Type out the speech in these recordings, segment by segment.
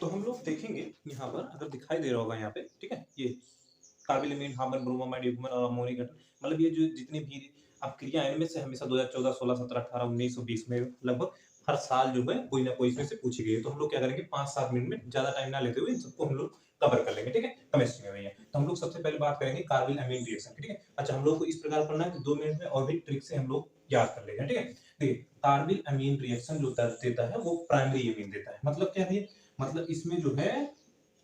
तो हम लोग देखेंगे यहाँ पर अगर दिखाई दे रहा होगा यहाँ पे, ठीक है, ये कार्बामेट, हार्मन, ब्रोमामाइड, युग्मन और अमोनिक एसिड, मतलब ये जो जितनी भी अपक्रिया है इनमें से हमेशा 2014, 16, 17, 18, 19 और 20 में लगभग हर साल जो है कोई ना कोई इसमें से पूछी गई है। तो हम लोग क्या करेंगे 5-7 मिनट में ज्यादा टाइम ना लेते हुए इन सबको हम लोग कवर कर लेंगे, ठीक है, केमिस्ट्री में भैया। तो हम लोग सबसे पहले बात करेंगे कार्बाइल अमीन रिएक्शन की, ठीक है। अच्छा, हम लोग को इस प्रकार पढ़ना है कि 2 मिनट में और भी ट्रिक से हम लोग याद कर लेंगे, ठीक है। देखिए, कार्बाइल अमीन रिएक्शन जो देता है वो प्राइमरी अमीन देता है। मतलब क्या है, मतलब इसमें जो है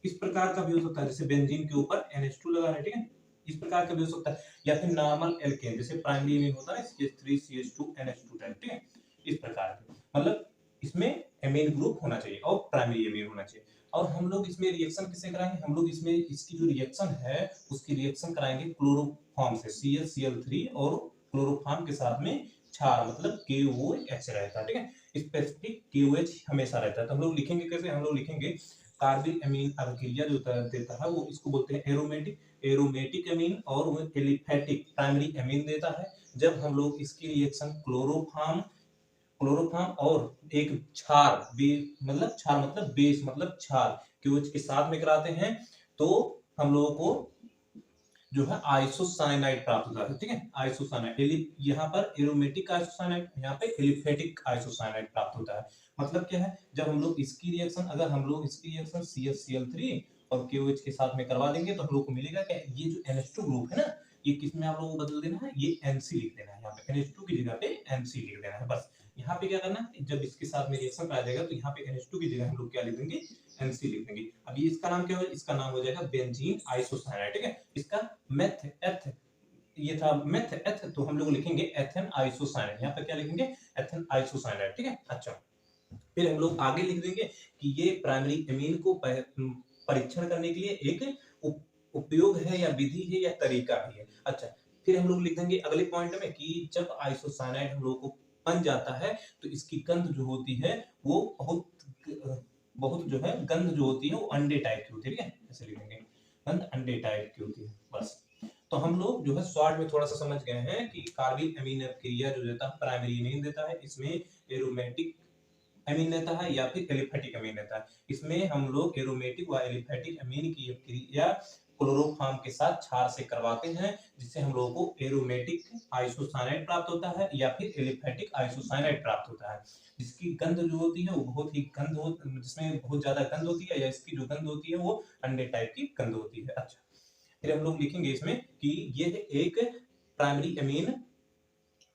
इस प्रकार का भी हो सकता है, जैसे बेंजीन के ऊपर NH2 लगा है, ठीक है, इस प्रकार का भी हो सकता है, या फिर नॉर्मल एल्केन जैसे प्राइमरी अमीन होता है ना, CH3CH2NH2 टाइप, ठीक है, इस प्रकार के, मतलब इसमें एमीन ग्रुप होना चाहिए और प्राइमरी अमीन होना चाहिए। और हम लोग इसमें रिएक्शन किससे कराएंगे, हम लोग इसमें इसकी जो रिएक्शन है उसकी रिएक्शन कराएंगे क्लोरोफॉर्म से, ClCl3 और क्लोरोफॉर्म के साथ में क्षार, मतलब KOH रहता है, ठीक है, स्पेसिफिक KOH हमेशा रहता है। तो हम लोग लिखेंगे कैसे, हम लोग लिखेंगे कार्बिल अमीन अभिक्रिया जो देता है वो इसको बोलते हैं एरोमेटिक, एरोमेटिक अमीन, और वो एलिफेटिक प्राइमरी अमीन देता है। जब हम लोग इसकी रिएक्शन क्लोरोफॉर्म, क्लोरोफॉर्म और एक क्षार, मतलब क्षार मतलब बेस मतलब क्षार क्यूएच के साथ में कराते हैं, तो हम लोगों को जो है आइसोसाइनाइड प्राप्त होता है, ठीक है, आइसोसाइनाइड। यहाँ पर एरोमेटिक आइसोसाइनाइड, यहाँ पे एलिफेटिक आइसोसाइनाइड प्राप्त होता है। मतलब क्या है, जब हम लोग इसकी रिएक्शन, अगर हम लोग इसकी रिएक्शन ClCl3 और KOH के साथ में करवा देंगे तो हम लोग को मिलेगा कि ये जो NH2 ग्रुप है ना, ये किस में आप लोगों को बदल देना है, ये NC लिख देना है, यहाँ पे NH2 की जगह पे NC लिख देना है बस। यहाँ पे क्या करना है, जब इसके साथ में रिएक्शन कराया जाएगा तो यहाँ पे NH2 की जगह हम लोग क्या लिख देंगे, NC लिख देंगे। अब ये इसका नाम क्या होगा, इसका नाम हो जाएगा बेंजीन आइसोसाइनाइड, ठीक है। इसका मेथ एथ, ये था मेथ एथ, तो हम लोग लिखेंगे एथेन आइसोसाइनाइड, यहाँ पे क्या लिखेंगे, एथेन आइसोसाइनाइड, ठीक है। अच्छा, फिर हम लोग आगे लिख देंगे कि ये प्राइमरी एमीन को परीक्षण करने के लिए एक उपयोग है या विधि है या तरीका भी है। अच्छा, फिर हम लोग लिख देंगे अगले पॉइंट में कि जब आइसोसाइनाइड हम लोग को बन जाता है तो इसकी गंध जो होती है वो बहुत जो है, गंध जो होती है वो अंडे टाइप की होती है, ठीक है, ऐसे लिखेंगे, गंध अंडे टाइप की होती है बस। तो हम लोग जो है शॉर्ट में थोड़ा सा समझ गए हैं कि कार्बिल अमीन क्रिया जो देता है प्राइमरी अमीन देता है, इसमें एरोमेटिक अमीन रहता है या फिर एलिफेटिक अमीन रहता है। इसमें हम लोग एरोमेटिक व एलिफेटिक अमीन की क्रिया क्लोरोफॉर्म के साथ क्षार से करवाते हैं, जिससे हम लोगों को एरोमेटिक आइसोसाइनाइड प्राप्त होता है या फिर एलिफेटिक आइसोसाइनाइड प्राप्त होता है, जिसकी गंध जो होती है वो बहुत ही गंध हो, जिसमें बहुत ज्यादा गंध होती है, या इसकी जो गंध होती है वो अंडे टाइप की गंध होती है। अच्छा, फिर हम लोग लिखेंगे इसमें कि ये एक प्राइमरी अमीन,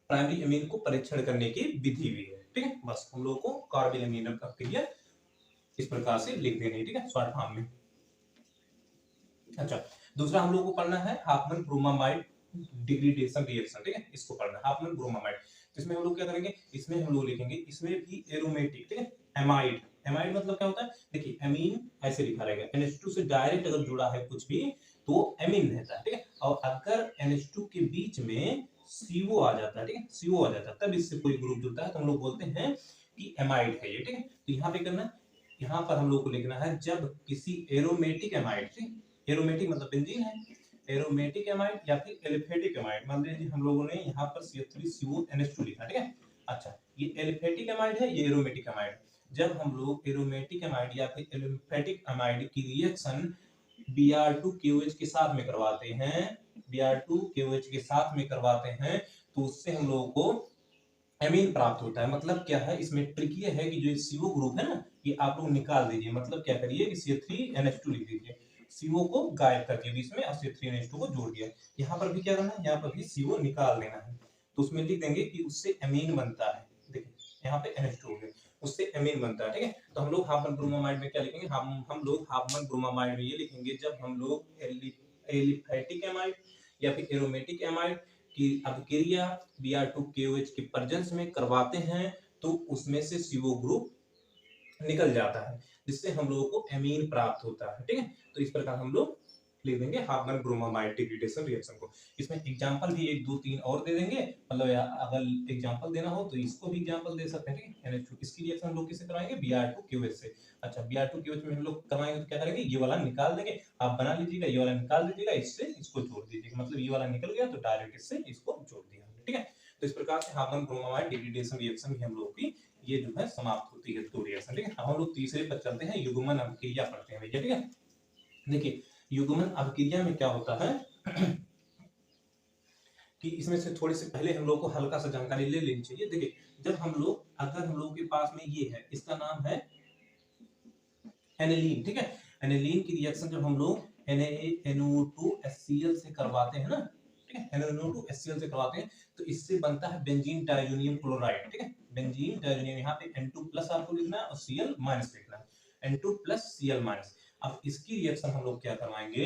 प्राइमरी अमीन को परीक्षण करने की विधि भी है, ठीक है। बस हम लोगों को कार्बिल अमीन का क्रिया इस प्रकार से लिख देनी है, ठीक है, शॉर्ट फॉर्म में। अच्छा, दूसरा हम लोग को पढ़ना है हाफमैन ब्रोमामाइड डिग्रेडेशन रिएक्शन, ठीक है, इसको पढ़ना है हाफमैन ब्रोमामाइड। तो इसमें हम लोग क्या करेंगे, इसमें हम लोग लिखेंगे, इसमें भी एरोमेटिक, ठीक है, एमाइड, एमाइड मतलब क्या होता है, देखिए अमीन ऐसे लिखा रहेगा, NH2 से डायरेक्ट अगर जुड़ा है कुछ भी तो वो एमीन रहता है, ठीक है। और अगर NH2 के बीच में CO आ जाता है, ठीक है, CO आ जाता है तब इससे कोई ग्रुप जुड़ता है तो हम लोग बोलते हैं कि एमाइड है ये, ठीक है। तो यहाँ पे करना, यहाँ पर हम लोग को लिखना है जब किसी एरोमेटिक एमाइड, एरोमेटिक मतलब बेंजीन है, एरोमेटिक एमाइड या फिर एलिफेटिक एमाइड, मान लीजिए हम लोगों ने यहाँ पर CH3CONH2 लिखा, ठीक है। अच्छा, ये एलिफेटिक एमाइड है, ये एरोमेटिक एमाइड। जब हम लोग एरोमेटिक एमाइड या फिर एलिफेटिक एमाइड की रिएक्शन Br2KOH के साथ में करवाते हैं, Br2KOH के साथ में करवाते हैं, तो उससे हम लोगों को एमीन प्राप्त होता है। मतलब क्या है, इसमें ट्रिक ये है कि जो CO ग्रुप है ना, ये आप लोग निकाल दीजिए, मतलब क्या करिए कि CH3NH2 लिख दीजिए, CO को गायब करके बीच में और CH3NH2 को जोड़ दिया। यहाँ पर भी क्या करना है, यहाँ पर भी CO निकाल देना है, तो उसमें लिख देंगे कि उससे एमीन बनता है, देखिए यहाँ पे NH2 हो गया, उससे एमीन बनता है, ठीक है। तो हम लोग हाफमैन ब्रोमामाइड में क्या लिखेंगे, हम लोग हाफमैन ब्रोमामाइड में ये लिखेंगे, जब हम लोग एलिफेटिक एमाइड या फिर एरोमेटिक एमाइड की अभिक्रिया Br2KOH के प्रेजेंस में करवाते हैं तो उसमें से CO ग्रुप निकल जाता है, जिससे हम लोगों को एमीन प्राप्त होता है, ठीक है। तो इस प्रकार हम लोग लिख देंगे हाफमैन ब्रोमामाइड डिग्रेडेशन रिएक्शन को। इसमें एग्जांपल भी 1 2 3 और दे देंगे, मतलब अगर एग्जांपल देना हो तो इसको भी एग्जांपल दे सकते हैं, ठीक है। NH2 इसकी रिएक्शन हम लोग किससे कराएंगे, Br2KOH से। अच्छा, Br2KOH में हम लोग कराएंगे तो क्या करेंगे, ये वाला निकाल देंगे, आप बना लीजिएगा, ये वाला निकाल दीजिएगा, इससे इसको जोड़ दीजिएगा, मतलब ये वाला निकल गया तो डायरेक्ट इससे इसको जोड़ दिया, ठीक है। तो इस प्रकार से हाफमैन ब्रोमामाइड डिग्रेडेशन रिएक्शन भी हम लोग की ये जो है समाप्त होती है 2 रिएक्शन। ठीक है, अब हम लोग तीसरे पर चलते हैं, युग्मन अभिक्रिया पढ़ते हैं भैया। ठीक है, देखिए युग्मन अभिक्रिया में क्या होता है कि इसमें से थोड़ी से पहले हम लोग को हल्का सा जानकारी ले लेनी चाहिए। देखिए जब हम लोग, अगर हम लोग के पास में ये है, इसका नाम है एनिलीन। ठीक है, एनिलीन की रिएक्शन जब हम लोग NaNO2HCl से करवाते हैं ना, ठीक है, NaNO2HCl से करवाते हैं तो इससे बनता है बेंजीन डाइजोनियम क्लोराइड। ठीक है, बेंजीन डाइजोनियम, यहाँ पे N2+ आपको लिखना है और Cl- लिखना है, N2+Cl-। अब इसकी रिएक्शन हम लोग क्या करवाएंगे,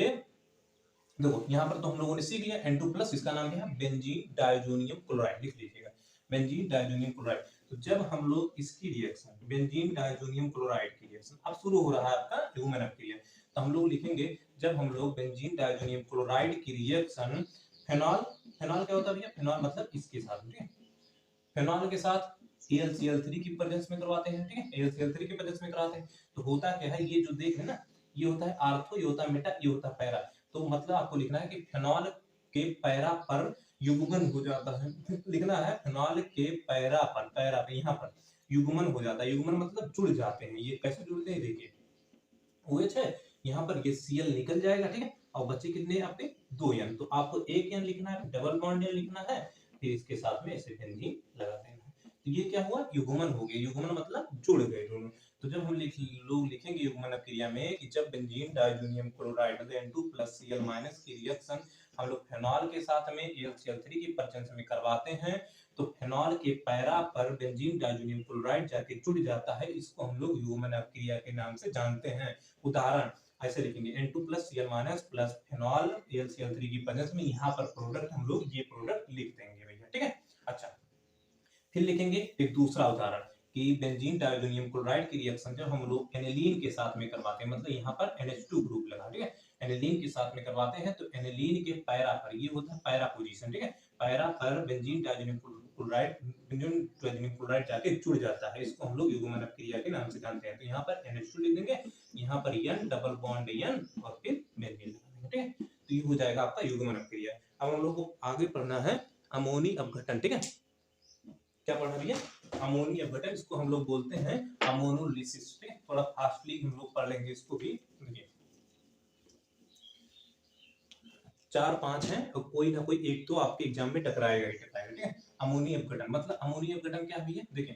देखो यहाँ पर तो हम लोगों ने सीख लिया N2+, इसका नाम क्या है, बेंजीन डाइजोनियम क्लोराइड, लिख लीजिएगा बेंजीन डाइजोनियम क्लोराइड। तो जब हम लोग इसकी रिएक्शन बेंजीन डाइजोनियम क्लोराइड की रिएक्शन अब शुरू हो रहा है आपका युग्मन अभिक्रिया, तो हम लोग लिखेंगे जब हम लोग बेंजीन डाइजोनियम क्लोराइड की रिएक्शन फेनॉल, फेनॉल क्या होता है भैया, फेनॉल मतलब इसके साथ, ठीक है, फेनॉल के साथ AlCl3 की प्रेजेंस में करवाते हैं। ठीक है, AlCl3 की प्रेजेंस में कराते हैं तो होता क्या है, ये जो देख रहे हैं ना, ये होता है आर्थो, ये होता है मेटा, ये होता है पैरा। तो मतलब आपको लिखना है कि फेनॉल के पैरा पर युग्मन हो जाता है, लिखना है फेनॉल के पैरा पर, पैरा पे यहाँ पर युग्मन हो जाता है। युग्मन मतलब जुड़ जाते हैं। ये कैसे जुड़ते हैं, देखिए OH है, यहाँ पर ये Cl निकल जाएगा। ठीक है, और बचे कितने आपके 2 N, तो आपको 1 N लिखना है, डबल बॉन्ड N लिखना है, फिर इसके साथ में ऐसे बेंजीन लगा देना है। तो ये क्या हुआ, युग्मन हो गया। युग्मन मतलब जुड़ गए दोनों। तो जब हम लोग लिखेंगे युग्मन अभिक्रिया में कि जब बेंजीन डाइजोनियम क्लोराइड मतलब N2+Cl- की रिएक्शन हम लोग फेनॉल के साथ में AlCl3 की प्रेजेंस में करवाते हैं तो फेनॉल के पैरा पर बेंजीन डाइजोनियम क्लोराइड जाके जुड़ जाता है। इसको हम लोग युग्मन अभिक्रिया के नाम से जानते हैं। उदाहरण ऐसे लिखेंगे N2+Cl- प्लस फेनॉल AlCl3 की प्रेजेंस में, यहाँ पर प्रोडक्ट हम लोग ये प्रोडक्ट लिख देंगे भैया। ठीक है, अच्छा फिर लिखेंगे एक दूसरा उदाहरण कि बेंजीन डाइजोनियम क्लोराइड की रिएक्शन जब हम लोग एनिलीन के साथ में करवाते हैं, मतलब यहाँ पर NH2 ग्रुप लगा, ठीक है, एनिलीन के साथ में करवाते हैं तो एनिलीन के पैरा पर, ये होता है पैरा पोजीशन, ठीक है, पैरा पर benzene diazonium chloride, benzene diazonium chloride जाके जुड़ जाता है। इसको हम लोग युग्मन अभिक्रिया के नाम से जानते हैं। तो यहाँ पर NH2 लिख देंगे, यहाँ पर N डबल बॉन्ड N और फिर बेंजीन लगा देंगे। ठीक है, तो ये हो जाएगा आपका युग्मन अभिक्रिया। अब हम लोग को आगे पढ़ना है अमोनी अपघटन। ठीक है, क्या पढ़ना भैया, अमोनी अपघटन, इसको हम लोग बोलते हैं अमोनोलिसिस। ठीक है, थोड़ा फास्टली हम लोग पढ़ लेंगे इसको भी। देखिए 4-5 हैं और कोई ना कोई एक तो आपके एग्जाम में टकराएगा ही टकराएगा। ठीक है, अमोनी अपघटन मतलब, अमोनी अपघटन क्या है भैया, देखिए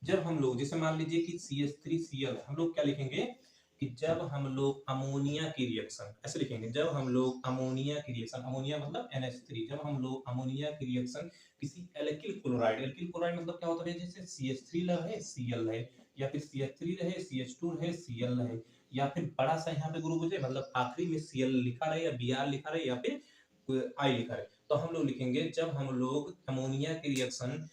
जब हम लोग जैसे मान लीजिए कि CH3Cl, हम लोग क्या लिखेंगे कि जब हम लोग अमोनिया की रिएक्शन, ऐसे लिखेंगे जब हम लोग अमोनिया की रिएक्शन, अमोनिया मतलब NH3, जब हम लोग अमोनिया की रिएक्शन किसी एल्किल क्लोराइड, एल्किल क्लोराइड मतलब क्या होता है, जैसे CH3 रहे Cl रहे, या फिर CH3 रहे CH2 रहे Cl रहे, या फिर बड़ा सा यहाँ पे ग्रुप हो जाए, मतलब आखिरी में Cl लिखा रहे या Br लिखा रहे या फिर I लिखा रहे, तो हम लोग लिखेंगे जब हम लोग अमोनिया की रिएक्शन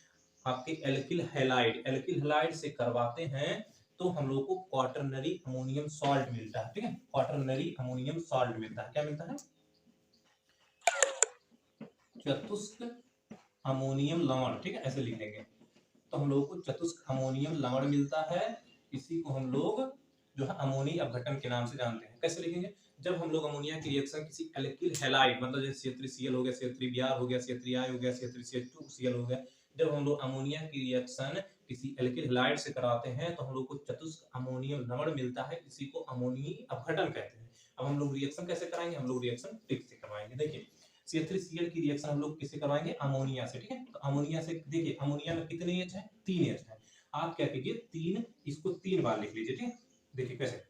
आपके एल्किल हैलाइड से करवाते हैं तो हम लोग को क्वाटरनरी अमोनियम सॉल्ट मिलता है। ठीक है, क्वाटरनरी अमोनियम सॉल्ट मिलता है। क्या मिलता है, चतुस्क अमोनियम लवण। ठीक है, ऐसे लिख देंगे तो हम लोग को चतुस्क अमोनियम लवण मिलता है। इसी को हम लोग जो है अमोनी अपघटन के नाम से जानते हैं। कैसे लिखेंगे, जब हम लोग अमोनिया की रिएक्शन किसी एल्किल हैलाइड मतलब जैसे CH3Cl हो गया, CH3Br हो गया, CH3I हो गया, CH3CH2Cl हो गया, जब हम लोग अमोनिया की रिएक्शन किसी एल्किल हैलाइड से कराते हैं तो हम लोग को चतुस्क अमोनियम लवण मिलता है। इसी को अमोनी अपघटन कहते हैं। अब हम लोग रिएक्शन कैसे कराएंगे, हम लोग रिएक्शन ट्रिक से करवाएंगे। देखिए CH3Cl की रिएक्शन हम लोग किससे करवाएंगे, अमोनिया से। ठीक है, तो अमोनिया से देखिए अमोनिया में कितने H है, 3 H है। आप क्या कीजिए 3, इसको 3 बार लिख लीजिए। ठीक है, देखिए कैसे,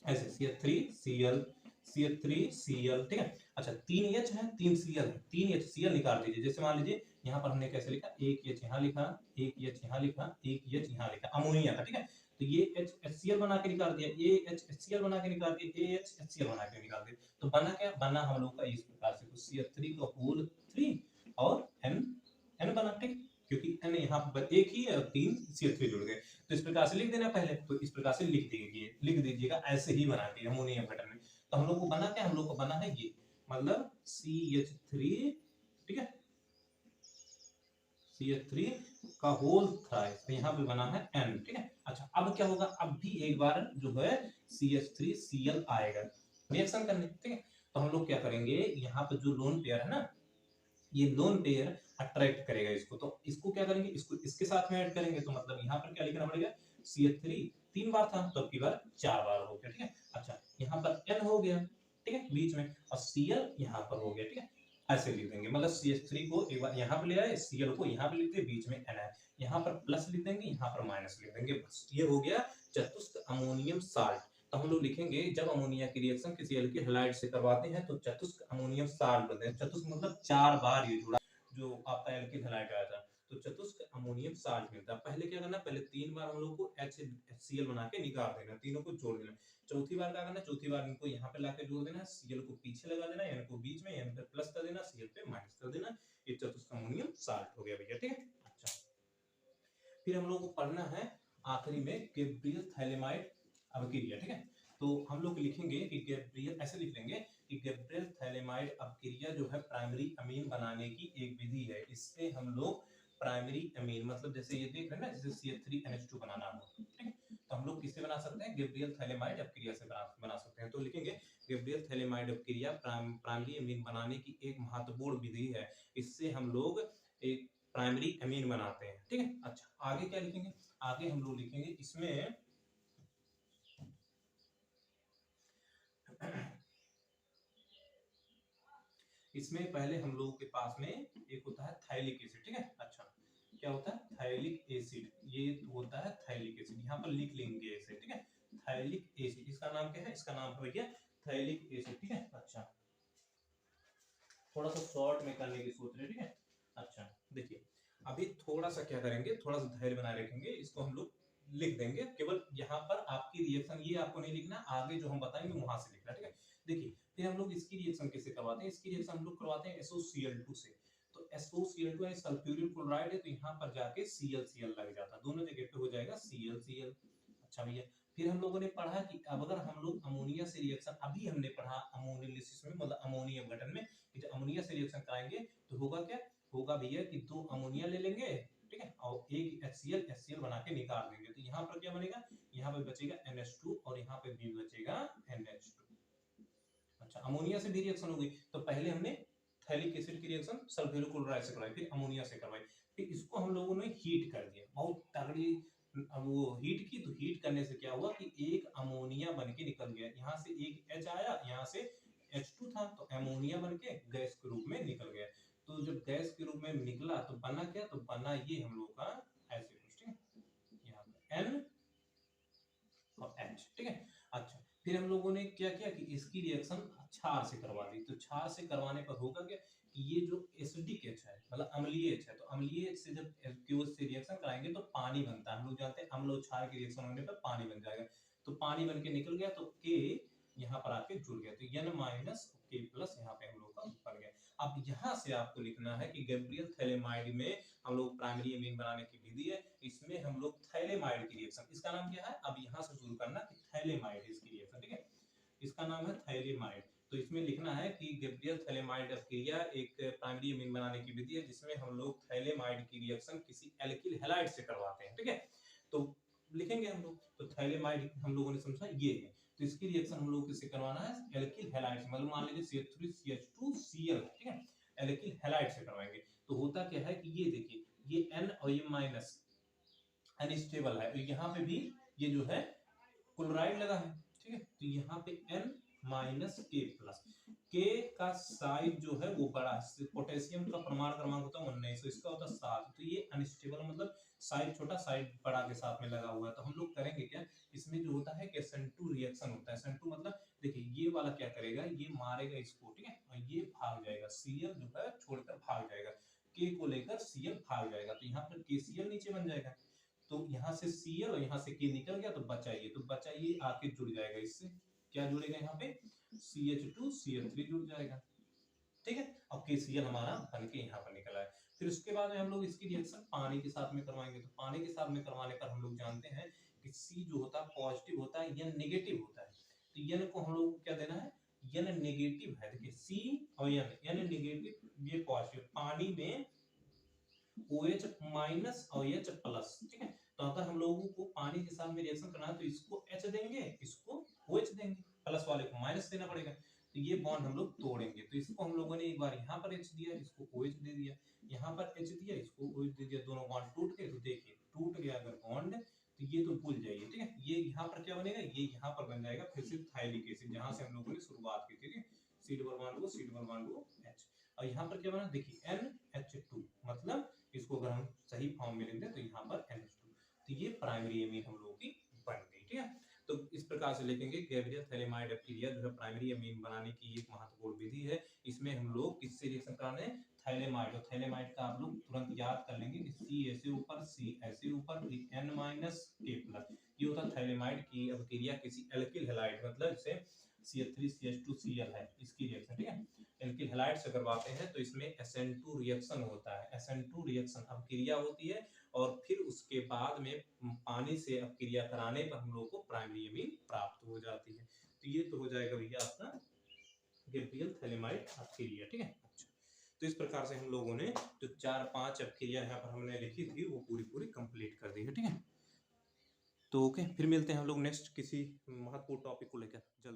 ऐसे CH3Cl CH3Cl। ठीक है, अच्छा 3 H है 3 Cl है, 3 HCl निकाल दीजिए। जैसे मान लीजिए यहाँ पर हमने कैसे लिखा, एक H यहाँ लिखा, एक H यहाँ लिखा, एक H यहाँ लिखा अमोनिया का। ठीक है, तो ये HCl बना के निकाल दिया, ये HCl बना के निकाल दिया, ये HCl बना के निकाल दिया। तो बना क्या, बना हम लोग का इस प्रकार से, तो CH3 का होल 3 और N बना। ठीक, क्योंकि N यहाँ पर एक ही है और 3 CH3 जुड़ गए, तो इस प्रकार से लिख देना पहले। तो इस प्रकार से लिख दीजिएगा ऐसे ही बना के अमोनिया अपघटन में। तो हम लोग को बना क्या, हम लोग को बना है ये, मतलब CH3, ठीक है, CH3 का होल थ्राइस, तो यहाँ पे बना है N। ठीक है, अच्छा अब क्या होगा, अब भी एक बार जो है CH3Cl आएगा रिएक्शन करने। ठीक है, तो हम लोग क्या करेंगे, यहाँ पे जो लोन पेयर है ना, ये लोन पेयर अट्रैक्ट करेगा इसको, तो इसको क्या करेंगे, इसको इसके साथ में ऐड करेंगे, तो मतलब यहाँ पर क्या लिखना पड़ेगा, CH3 3 बार था तो अब की बार 4 बार हो गया, ठीक है। अच्छा यहाँ पर N हो गया, ठीक है, बीच में, और Cl यहाँ पर हो गया, ठीक है। ऐसे लिख देंगे, मतलब CH3 को एक बार यहाँ पे ले आए, Cl को यहाँ पे लिख दिए, बीच में N है, यहाँ पर प्लस लिख देंगे, यहाँ पर माइनस लिख देंगे, बस ये हो गया चतुस्क अमोनियम साल्ट। तो हम लोग लिखेंगे जब अमोनिया की रिएक्शन किसी एल्किल हैलाइड से करवाते हैं तो चतुस्क अमोनियम साल्ट बनते हैं। चतुस्क मतलब 4 बार ये जुड़ा, जो आपका एल्किल हैलाइड आया था, तो चतुस्क अमोनियम साल्ट मिलता है। पहले क्या करना, पहले 3 बार हम लोग को HCl बना के निकाल देना, तीनों को जोड़ देना। चौथी बार क्या करना, चौथी बार इनको यहाँ पे लाके जोड़ देना, Cl को पीछे लगा देना, N को बीच में, N पे प्लस कर देना, Cl पे माइनस कर देना, ये चतुस्क अमोनियम साल्ट हो गया भैया, ठीक है। अच्छा फिर हम लोग को पढ़ना है आखिरी में गैब्रियल थैलेमाइड अबकिरिया, ठीक है। तो हम लोग लिखेंगे कि गैब्रियल, ऐसे लिख लेंगे कि गैब्रियल थैलेमाइड अबकिरिया जो है प्राइमरी अमीन बनाने की एक विधि है। इससे हम लोग प्राइमरी अमीन, मतलब जैसे ये देख रहे हैं ना, जैसे CH3NH2 बनाना हो, ठीक है, तो हम लोग किससे बना सकते हैं, गैब्रियल थैलेमाइड अबकिरिया से बना सकते हैं। तो लिखेंगे गैब्रियल थैलेमाइड अबकिरिया प्राइमरी अमीन बनाने की एक महत्वपूर्ण विधि है। इससे हम लोग एक प्राइमरी अमीन बनाते हैं, ठीक है। अच्छा आगे क्या लिखेंगे, आगे हम लोग लिखेंगे इसमें इसमें पहले हम लोगों के पास में एक होता है थाइलिक एसिड, ठीक है। अच्छा क्या होता है, थाइलिक एसिड, ये होता है थाइलिक एसिड, यहाँ पर लिख लेंगे इसे, ठीक है। थाइलिक एसिड, इसका नाम क्या है, इसका नाम है भैया थाइलिक एसिड, ठीक है। अच्छा थोड़ा सा शॉर्ट में करने की सोच रहे, ठीक है। अच्छा देखिए अभी थोड़ा सा क्या करेंगे, थोड़ा सा धैर्य बनाए रखेंगे, इसको हम लोग लिख देंगे, केवल यहाँ पर आपकी रिएक्शन ये आपको नहीं लिखना, आगे जो हम बताएंगे वहां से लिखना, ठीक है। देखिए फिर हम लोग इसकी रिएक्शन कैसे करवाते हैं, इसकी रिएक्शन हम लोग करवाते हैं SOCl2 से। तो SOCl2 यानी सल्फ्यूरिल क्लोराइड है, तो यहाँ पर जाके ClCl लग जाता है, दोनों जगह पे हो जाएगा ClCl। अच्छा भैया फिर हम लोगों ने पढ़ा कि अब अगर हम लोग अमोनिया से रिएक्शन, अभी हमने पढ़ा अमोनिलिसिस में, मतलब अमोनियम गठन में, कि जब अमोनिया से रिएक्शन कराएंगे तो होगा क्या, होगा भैया कि 2 अमोनिया ले लेंगे, ठीक है, और एक HCl बना के निकाल देंगे, तो यहाँ पर क्या बनेगा, यहाँ पे बचेगा NH2 और यहाँ पे भी बचेगा NH2। अच्छा अमोनिया से भी रिएक्शन हो गई, तो पहले हमने थैलिक एसिड की रिएक्शन सल्फ्यूरिल क्लोराइड से करवाई, फिर अमोनिया से करवाई, फिर इसको हम लोगों ने हीट कर दिया, बहुत तगड़ी। अब वो हीट की, तो हीट करने से क्या हुआ कि एक अमोनिया बन के निकल गया, यहाँ से एक H आया, यहाँ से H2 था, तो अमोनिया बन के गैस के रूप में निकल गया। तो जब गैस के रूप में निकला तो बना क्या, तो बना ये हम लोग का ऐसे कुछ, ठीक है, यहाँ पर N और H, ठीक है। अच्छा फिर हम लोगों ने क्या किया कि इसकी रिएक्शन क्षार से करवा दी, तो क्षार से करवाने पर होगा क्या कि ये जो एसिडिक H है, मतलब अम्लीय H है, तो अम्लीय H से जब एक्वस से रिएक्शन कराएंगे तो पानी बनता है, हम लोग जानते हैं अम्ल और क्षार की रिएक्शन होने पर पानी बन जाएगा, तो पानी बन के निकल गया, तो K यहाँ पर आके जुड़ गया, तो N माइनस K प्लस यहाँ पे हम लोग का बन गया। अब यहाँ से आपको लिखना है कि गैब्रियल थैलेमाइड में हम लोग प्राइमरी अमीन बनाने की विधि है, इसमें हम लोग थैलेमाइड की रिएक्शन, इसका नाम क्या है, अब यहाँ से शुरू करना कि थैलेमाइड इसकी रिएक्शन, ठीक है, इसका नाम है थैलेमाइड। तो इसमें लिखना है कि गैब्रियल थैलेमाइड अबकिरिया एक प्राइमरी अमीन बनाने की विधि है, जिसमें हम लोग थैलेमाइड की रिएक्शन किसी एल्किल हैलाइड से करवाते हैं, ठीक है। तो लिखेंगे हम लोग, तो थैलेमाइड हम लोगों ने समझा ये है, तो इसकी रिएक्शन हम लोग किससे करवाना है, एल्किल हैलाइड से, मतलब मान लीजिए CH3CH2Cl, ठीक है, एल्किल हैलाइड से करवाएंगे। तो होता क्या है कि ये देखिए ये N और ये माइनस अनस्टेबल है, तो यहाँ पे भी ये जो है क्लोराइड लगा है, ठीक है, तो यहाँ पे N minus K plus, K का साइज जो है वो बड़ा है, पोटेशियम का परमाणु क्रमांक होता है 19, तो इसका होता है 7, तो ये अनस्टेबल मतलब साइज छोटा साइज बड़ा के साथ में लगा हुआ है। तो हम लोग करेंगे क्या, इसमें जो होता है कि SN2 रिएक्शन होता है, SN2 मतलब देखिए ये वाला क्या करेगा, ये मारेगा इसको, ठीक है, और ये भाग जाएगा, Cl जो है छोड़कर भाग जाएगा, K को लेकर Cl भाग जाएगा, तो यहाँ पर KCl नीचे बन जाएगा, तो यहाँ से Cl और यहाँ से K निकल गया, तो बचा ये, तो बचा ये आके जुड़ जाएगा, इससे क्या जुड़ेगा, यहाँ पे CH2CH3 जुड़ जाएगा, ठीक है। अब KCl हमारा बन के यहाँ पर निकला है। फिर उसके बाद में हम लोग इसकी रिएक्शन पानी के साथ में करवाएंगे, तो पानी के साथ में करवाने पर हम लोग जानते हैं कि C जो होता है पॉजिटिव होता है, N नेगेटिव होता है, तो N को हम लोग को क्या देना है, N नेगेटिव है, देखिए C और N नेगेटिव, ये पॉजिटिव, पानी में OH माइनस और H प्लस, ठीक है, तो अगर हम लोगों को पानी के साथ में रिएक्शन करना है तो इसको H देंगे, इसको OH देंगे, प्लस वाले को माइनस देना पड़ेगा, तो ये बॉन्ड हम लोग तोड़ेंगे। तो इसको हम लोगों ने एक बार यहाँ पर H दिया, इसको OH दे दिया, यहाँ पर H दिया, इसको OH दे दिया, दोनों बॉन्ड टूट गए। तो देखिए टूट गया अगर बॉन्ड तो ये तो भूल जाइए, ठीक है। ये यहाँ पर क्या बनेगा, ये यहाँ पर बन जाएगा फिर से थाइलिक एसिड, जहाँ से हम लोगों ने शुरुआत की थी, ठीक है। C डबल बॉन्ड को H, और यहाँ पर क्या बना, देखिए NH2, मतलब इसको अगर हम सही फॉर्म में लिख दें तो यहाँ पर NH2, तो ये प्राइमरी अमीन हम लोगों की बन गई, ठीक है। तो इस प्रकार से लिखेंगे गैब्रियल थैलेमाइड बैक्टीरिया जो है प्राइमरी अमीन बनाने की एक महत्वपूर्ण विधि है। इसमें हम लोग किससे रिएक्शन कराने हैं, थैलेमाइड, और थैलेमाइड का आप लोग तुरंत याद कर लेंगे कि C ऐसे ऊपर, C ऐसे ऊपर, N माइनस K प्लस, ये होता है थैलेमाइड की अभिक्रिया किसी एल्किल हैलाइड, मतलब जैसे CH3CH2Cl है, इसकी रिएक्शन, ठीक है। एल्किल हैलाइड से करवाते हैं तो इसमें SN2 रिएक्शन होता है, SN2 रिएक्शन अभिक्रिया होती है, और फिर उसके बाद में पानी से अभिक्रिया कराने पर हम लोग को प्राइमरी अमीन प्राप्त हो जाती है। तो ये तो हो जाएगा भैया आपका गैब्रियल थैलेमाइड अभिक्रिया, ठीक है। अच्छा, तो इस प्रकार से हम लोगों ने जो 4-5 अभिक्रिया यहाँ पर हमने लिखी थी वो पूरी कंप्लीट कर दी है, ठीक है। तो ओके, फिर मिलते हैं हम लोग नेक्स्ट किसी महत्वपूर्ण टॉपिक को लेकर जल्द।